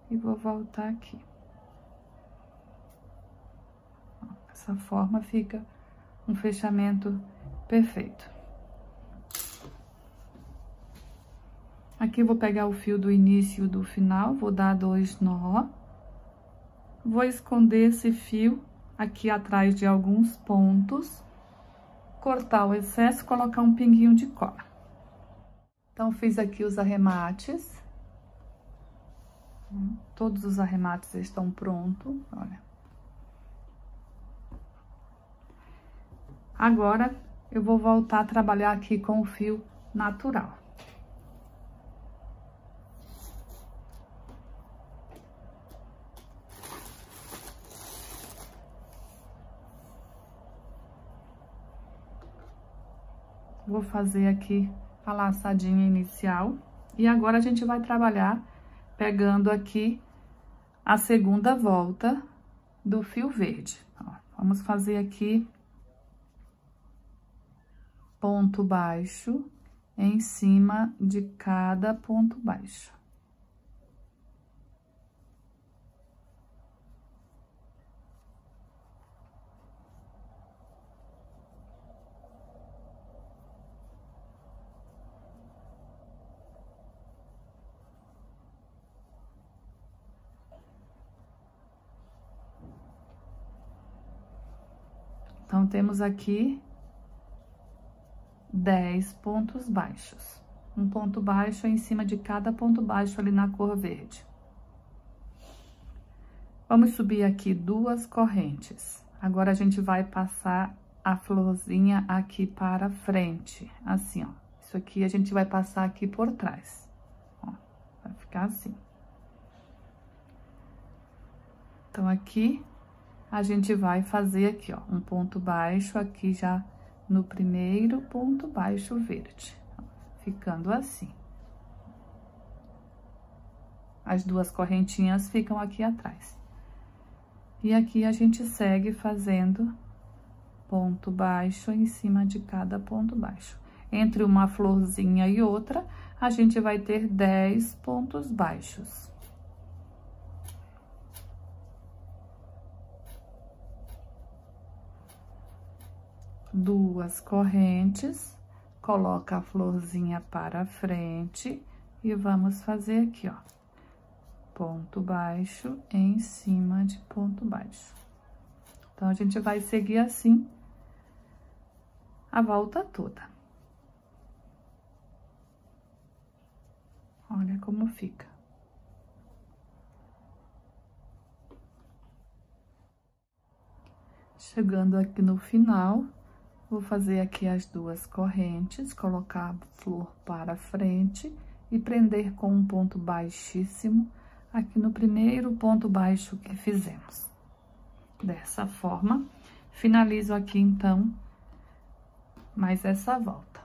e vou voltar aqui. Dessa forma fica um fechamento perfeito. Aqui eu vou pegar o fio do início e do final, vou dar 2 nó. Vou esconder esse fio aqui atrás de alguns pontos, cortar o excesso e colocar um pinguinho de cola. Então, fiz aqui os arremates. Todos os arremates estão prontos, olha. Agora, eu vou voltar a trabalhar aqui com o fio natural. Vou fazer aqui a laçadinha inicial. E agora, a gente vai trabalhar pegando aqui a segunda volta do fio verde. Ó, vamos fazer aqui ponto baixo em cima de cada ponto baixo. Então, temos aqui 10 pontos baixos. Um ponto baixo em cima de cada ponto baixo ali na cor verde. Vamos subir aqui 2 correntes. Agora, a gente vai passar a florzinha aqui para frente, assim, ó. Isso aqui a gente vai passar aqui por trás, ó. Vai ficar assim. Então, aqui, a gente vai fazer aqui, ó, um ponto baixo aqui já no primeiro ponto baixo verde, ó, ficando assim. As 2 correntinhas ficam aqui atrás. E aqui a gente segue fazendo ponto baixo em cima de cada ponto baixo. Entre uma florzinha e outra, a gente vai ter 10 pontos baixos. Duas correntes, coloca a florzinha para frente e vamos fazer aqui, ó, ponto baixo em cima de ponto baixo. Então, a gente vai seguir assim a volta toda. Olha como fica. Chegando aqui no final, vou fazer aqui as 2 correntes, colocar a flor para frente e prender com um ponto baixíssimo aqui no primeiro ponto baixo que fizemos. Dessa forma, finalizo aqui, então, mais essa volta.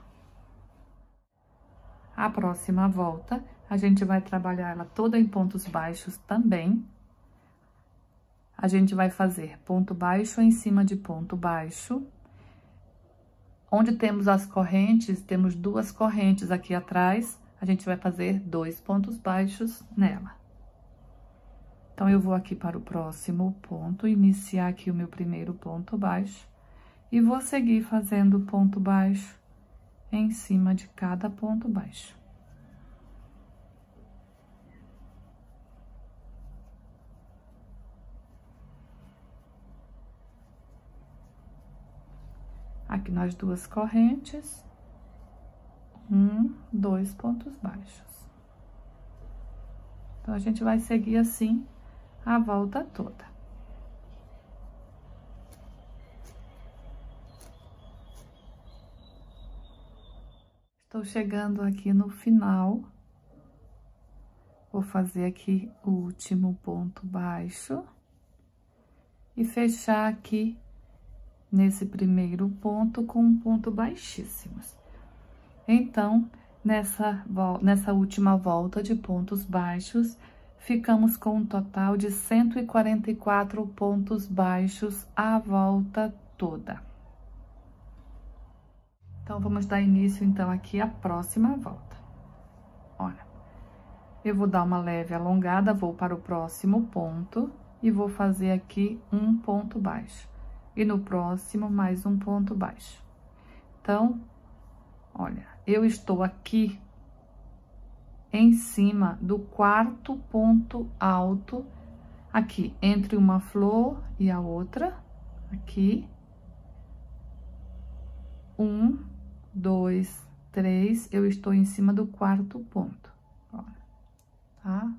A próxima volta, a gente vai trabalhar ela toda em pontos baixos também. A gente vai fazer ponto baixo em cima de ponto baixo. Onde temos as correntes, temos 2 correntes aqui atrás, a gente vai fazer 2 pontos baixos nela. Então, eu vou aqui para o próximo ponto, iniciar aqui o meu primeiro ponto baixo, e vou seguir fazendo ponto baixo em cima de cada ponto baixo. Aqui nas 2 correntes, 2 pontos baixos. Então, a gente vai seguir assim a volta toda. Estou chegando aqui no final. Vou fazer aqui o último ponto baixo e fechar aqui nesse primeiro ponto com um ponto baixíssimo. Então, nessa última volta de pontos baixos, ficamos com um total de 144 pontos baixos a volta toda. Então, vamos dar início, então, aqui à próxima volta. Olha, eu vou dar uma leve alongada, vou para o próximo ponto e vou fazer aqui um ponto baixo. E no próximo, mais um ponto baixo. Então, olha, eu estou aqui em cima do quarto ponto alto, aqui, entre uma flor e a outra, aqui. 1, 2, 3, eu estou em cima do quarto ponto, olha, tá?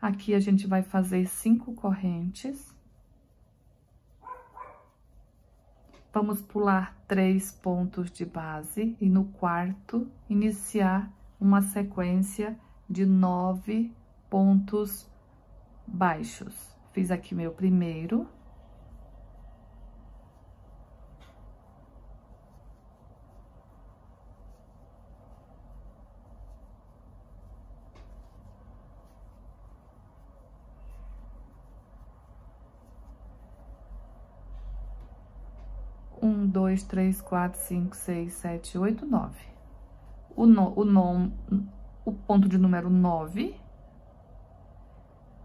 Aqui a gente vai fazer 5 correntes. Vamos pular 3 pontos de base e no quarto iniciar uma sequência de 9 pontos baixos. Fiz aqui meu primeiro. Um, 2, 3, 4, 5, 6, 7, 8, 9. O ponto de número 9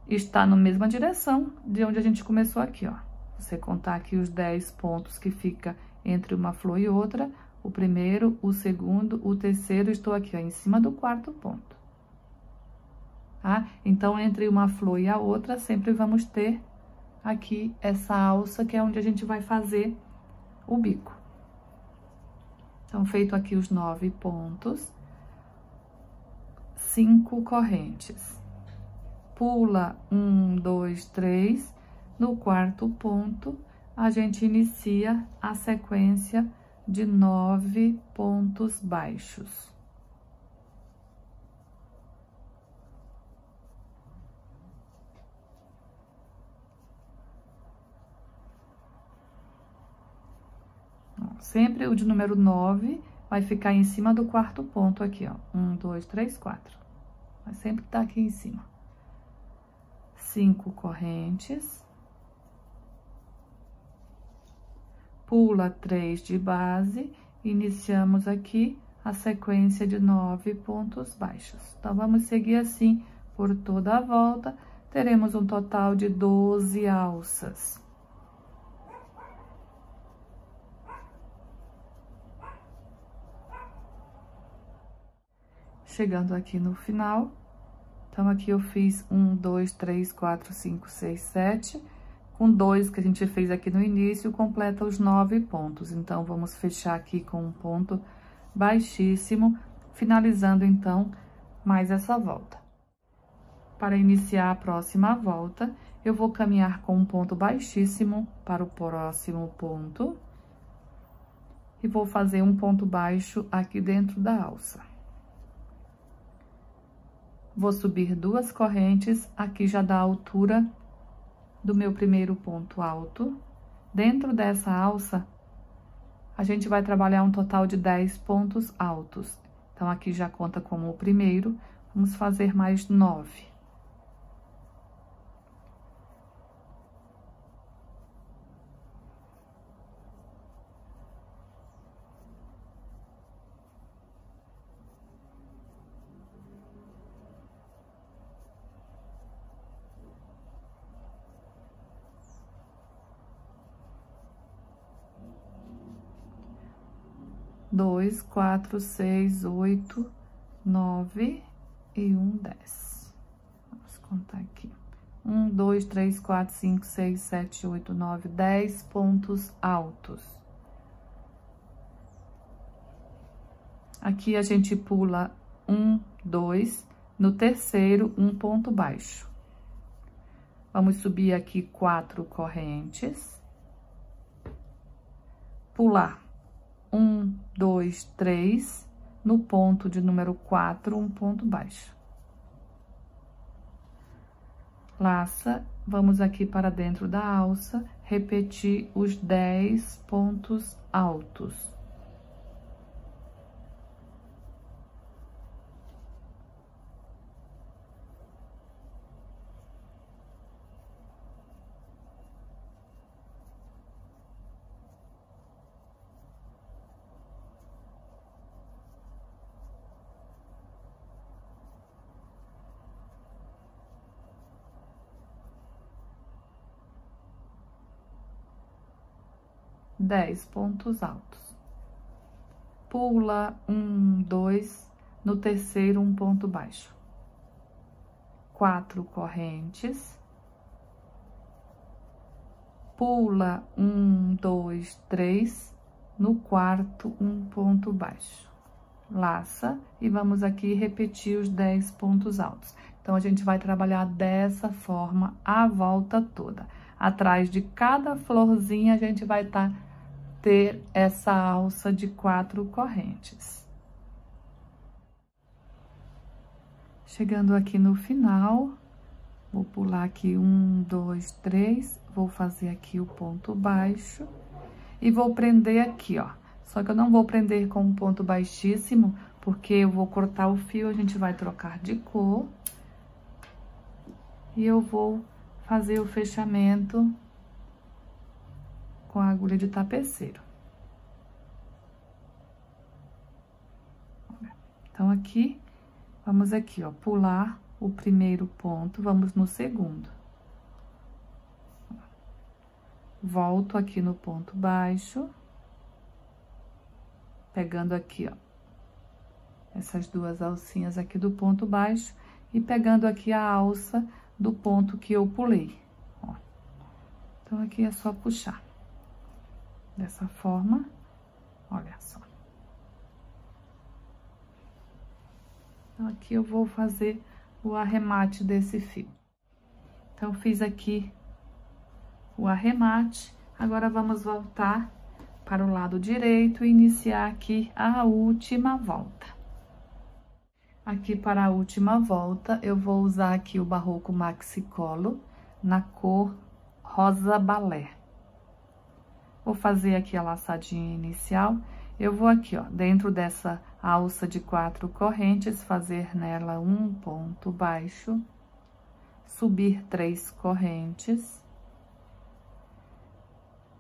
está na mesma direção de onde a gente começou aqui, ó. Você contar aqui os 10 pontos que fica entre uma flor e outra, o primeiro, o segundo, o terceiro, estou aqui, ó, em cima do quarto ponto. Tá? Então, entre uma flor e a outra, sempre vamos ter aqui essa alça, que é onde a gente vai fazer o bico. Então, feito aqui os 9 pontos, 5 correntes. Pula 1, 2, 3, no quarto ponto, a gente inicia a sequência de 9 pontos baixos. Sempre o de número 9 vai ficar em cima do quarto ponto aqui, ó. 1, 2, 3, 4. Vai sempre estar aqui em cima. 5 correntes. Pula 3 de base. Iniciamos aqui a sequência de 9 pontos baixos. Então, vamos seguir assim por toda a volta. Teremos um total de 12 alças. Chegando aqui no final, então, aqui eu fiz 1, 2, 3, 4, 5, 6, 7. Com 2 que a gente fez aqui no início, completa os 9 pontos. Então, vamos fechar aqui com um ponto baixíssimo, finalizando, então, mais essa volta. Para iniciar a próxima volta, eu vou caminhar com um ponto baixíssimo para o próximo ponto. E vou fazer um ponto baixo aqui dentro da alça. Vou subir 2 correntes, aqui já dá a altura do meu primeiro ponto alto. Dentro dessa alça, a gente vai trabalhar um total de 10 pontos altos. Então, aqui já conta como o primeiro, vamos fazer mais 9. Dois, 4, 6, 8, 9 e 1, 10. Vamos contar aqui. 1, 2, 3, 4, 5, 6, 7, 8, 9, 10 pontos altos. Aqui a gente pula 1, 2, no terceiro, um ponto baixo. Vamos subir aqui 4 correntes. Pular 1, 2, 3, no ponto de número 4, um ponto baixo. Laça, vamos aqui para dentro da alça, repetir os 10 pontos altos. Dez pontos altos. Pula 1, 2, no terceiro um ponto baixo. 4 correntes. Pula 1, 2, 3, no quarto um ponto baixo. Laça e vamos aqui repetir os 10 pontos altos. Então, a gente vai trabalhar dessa forma a volta toda. Atrás de cada florzinha, a gente vai ter essa alça de 4 correntes. Chegando aqui no final, vou pular aqui 1, 2, 3, vou fazer aqui o ponto baixo e vou prender aqui, ó. Só que eu não vou prender com um ponto baixíssimo, porque eu vou cortar o fio, a gente vai trocar de cor. E eu vou fazer o fechamento com a agulha de tapeceiro. Então, aqui, vamos aqui, ó, pular o primeiro ponto, vamos no segundo. Volto aqui no ponto baixo, pegando aqui, ó, essas duas alcinhas aqui do ponto baixo e pegando aqui a alça do ponto que eu pulei, ó. Então, aqui é só puxar. Dessa forma, olha só. Então, aqui eu vou fazer o arremate desse fio. Então, fiz aqui o arremate. Agora, vamos voltar para o lado direito e iniciar aqui a última volta. Aqui, para a última volta, eu vou usar aqui o Barroco Maxi Colo na cor rosa balé. Vou fazer aqui a laçadinha inicial. Eu vou aqui, ó, dentro dessa alça de 4 correntes, fazer nela um ponto baixo, subir 3 correntes,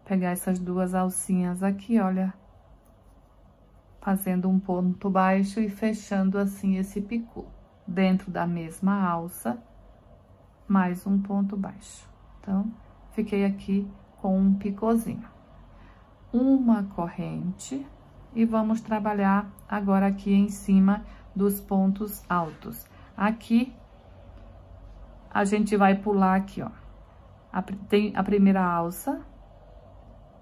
pegar essas duas alcinhas aqui, olha, fazendo um ponto baixo e fechando assim esse picô. Dentro da mesma alça, mais um ponto baixo. Então, fiquei aqui com um picôzinho. Uma corrente. E vamos trabalhar agora aqui em cima dos pontos altos. Aqui, a gente vai pular aqui, ó. Tem a primeira alça,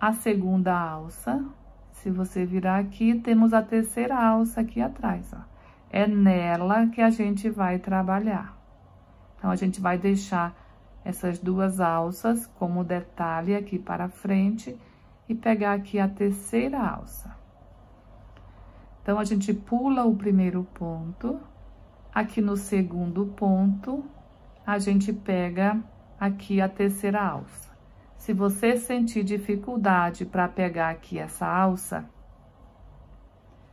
a segunda alça. Se você virar aqui, temos a terceira alça aqui atrás, ó. É nela que a gente vai trabalhar. Então, a gente vai deixar essas duas alças como detalhe aqui para frente e pegar aqui a terceira alça. Então, a gente pula o primeiro ponto, aqui no segundo ponto, a gente pega aqui a terceira alça. Se você sentir dificuldade para pegar aqui essa alça,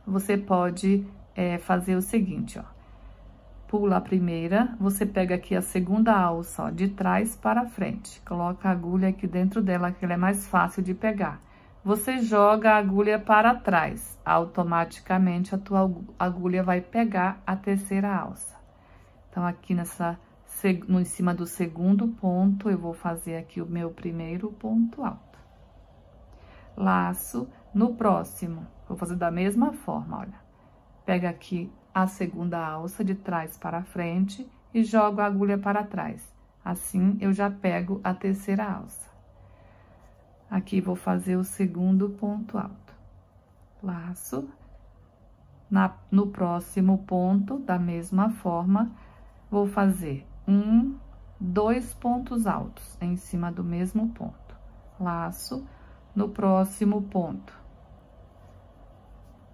você pode fazer o seguinte, ó. Pula a primeira, você pega aqui a segunda alça, ó, de trás para frente. Coloca a agulha aqui dentro dela, que ela é mais fácil de pegar. Você joga a agulha para trás, automaticamente a tua agulha vai pegar a terceira alça. Então, aqui em cima do segundo ponto, eu vou fazer aqui o meu primeiro ponto alto. Laço no próximo, vou fazer da mesma forma, olha. Pega aqui a segunda alça de trás para frente e jogo a agulha para trás. Assim, eu já pego a terceira alça. Aqui, vou fazer o segundo ponto alto. Laço. No próximo ponto, da mesma forma, vou fazer 1, 2 pontos altos em cima do mesmo ponto. Laço. No próximo ponto,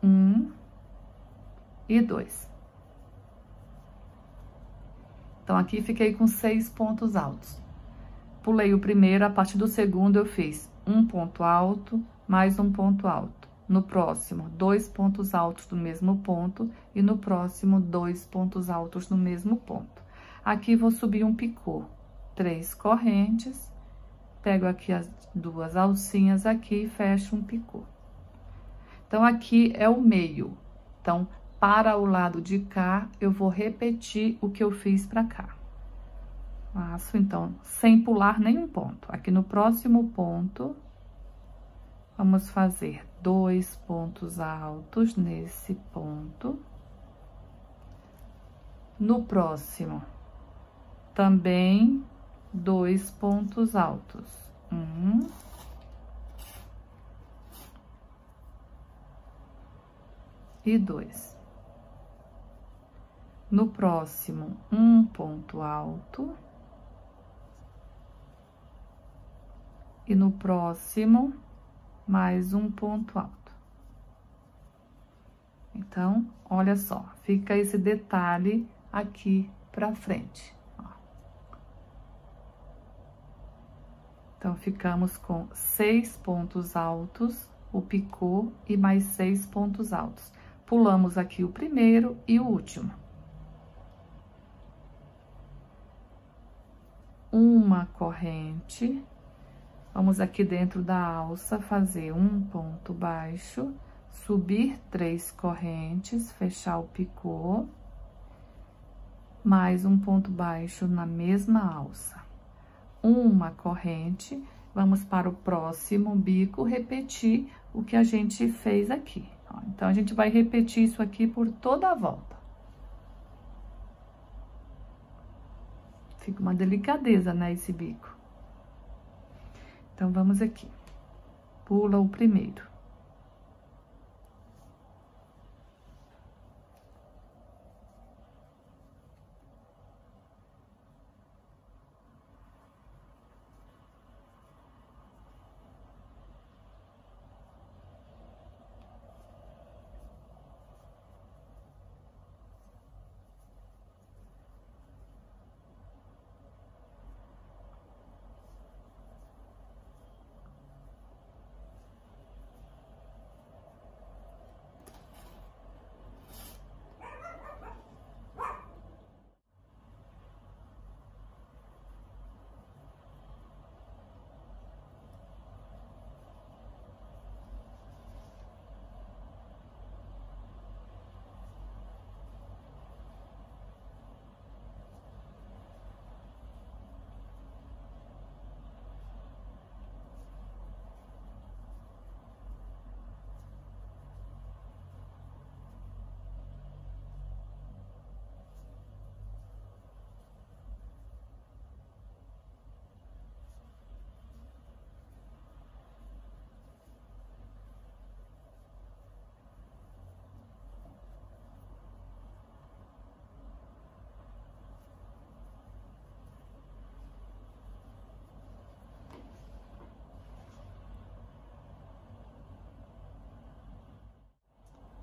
1 e 2. Então, aqui fiquei com 6 pontos altos. Pulei o primeiro, a partir do segundo eu fiz um ponto alto, mais um ponto alto. No próximo, 2 pontos altos no mesmo ponto e no próximo, 2 pontos altos no mesmo ponto. Aqui, vou subir um picô, 3 correntes, pego aqui as 2 alcinhas aqui e fecho um picô. Então, aqui é o meio. Então, para o lado de cá, eu vou repetir o que eu fiz pra cá. Faço, então, sem pular nenhum ponto. Aqui no próximo ponto, vamos fazer 2 pontos altos nesse ponto. No próximo, também 2 pontos altos. 1. E 2. No próximo, um ponto alto. E no próximo, mais um ponto alto. Então, olha só, fica esse detalhe aqui pra frente, ó. Então, ficamos com 6 pontos altos, o picô e mais 6 pontos altos. Pulamos aqui o primeiro e o último. Uma corrente. Vamos aqui dentro da alça fazer um ponto baixo, subir 3 correntes, fechar o picô, mais um ponto baixo na mesma alça. Uma corrente, vamos para o próximo bico, repetir o que a gente fez aqui. Ó, então, a gente vai repetir isso aqui por toda a volta. Fica uma delicadeza, né, esse bico. Então, vamos aqui. Pula o primeiro.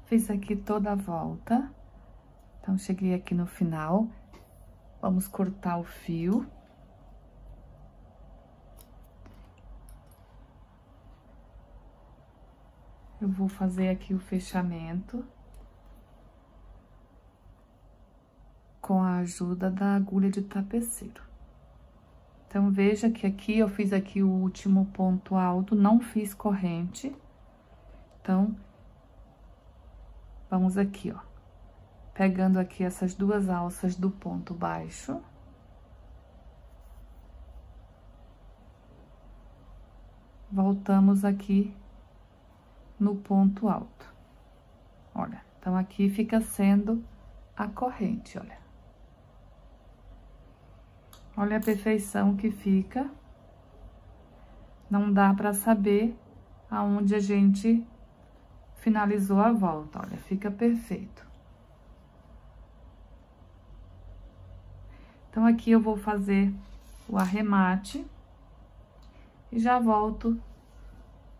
Fiz aqui toda a volta. Então, cheguei aqui no final. Vamos cortar o fio. Eu vou fazer aqui o fechamento com a ajuda da agulha de tapeceiro. Então, veja que aqui eu fiz aqui o último ponto alto, não fiz corrente. Então, vamos aqui, ó, pegando aqui essas 2 alças do ponto baixo. Voltamos aqui no ponto alto. Olha, então aqui fica sendo a corrente, olha. Olha a perfeição que fica. Não dá pra saber aonde a gente finalizou a volta, olha, fica perfeito. Então, aqui eu vou fazer o arremate e já volto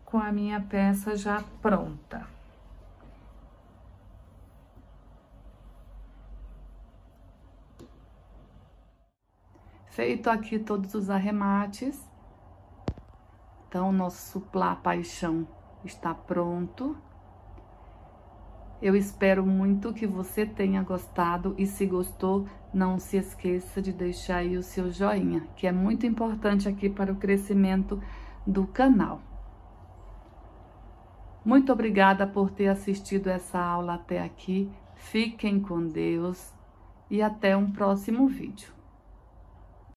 com a minha peça já pronta. Feito aqui todos os arremates, então nosso suplá paixão está pronto. Eu espero muito que você tenha gostado e se gostou, não se esqueça de deixar aí o seu joinha, que é muito importante aqui para o crescimento do canal. Muito obrigada por ter assistido essa aula até aqui. Fiquem com Deus e até um próximo vídeo.